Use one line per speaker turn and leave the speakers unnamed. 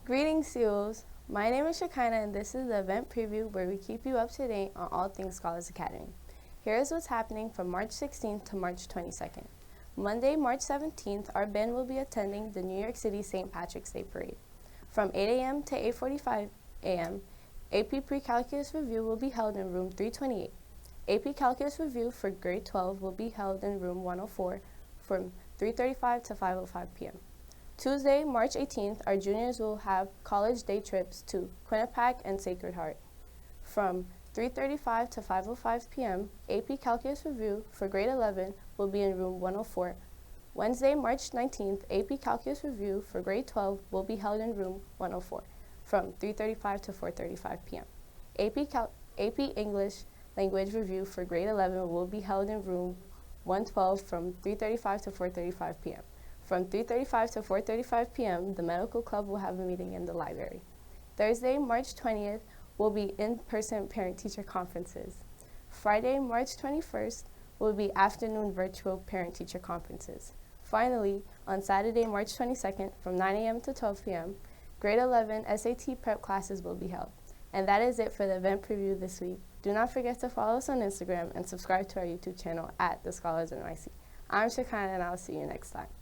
Greetings, seawolves. My name is Shekinah, and this is the event preview where we keep you up to date on all things Scholars Academy. Here is what's happening from March 16th to March 22nd. Monday, March 17th, our band will be attending the New York City St. Patrick's Day Parade. From 8 a.m. to 8:45 a.m., AP Pre-Calculus Review will be held in room 328. AP Calculus Review for grade 12 will be held in room 104 from 3:35 to 5:05 p.m. Tuesday, March 18th, our juniors will have college day trips to Quinnipiac and Sacred Heart. From 3:35 to 5:05 p.m., AP Calculus Review for grade 11 will be in room 104. Wednesday, March 19th, AP Calculus Review for grade 12 will be held in room 104 from 3:35 to 4:35 p.m. AP English Language Review for grade 11 will be held in room 112 from 3:35 to 4:35 p.m. From 3:35 to 4:35 p.m., the medical club will have a meeting in the library. Thursday, March 20th, will be in-person parent-teacher conferences. Friday, March 21st, will be afternoon virtual parent-teacher conferences. Finally, on Saturday, March 22nd, from 9 a.m. to 12 p.m., grade 11 SAT prep classes will be held. And that is it for the event preview this week. Do not forget to follow us on Instagram and subscribe to our YouTube channel at TheScholarsNYC. I'm Shekinah, and I'll see you next time.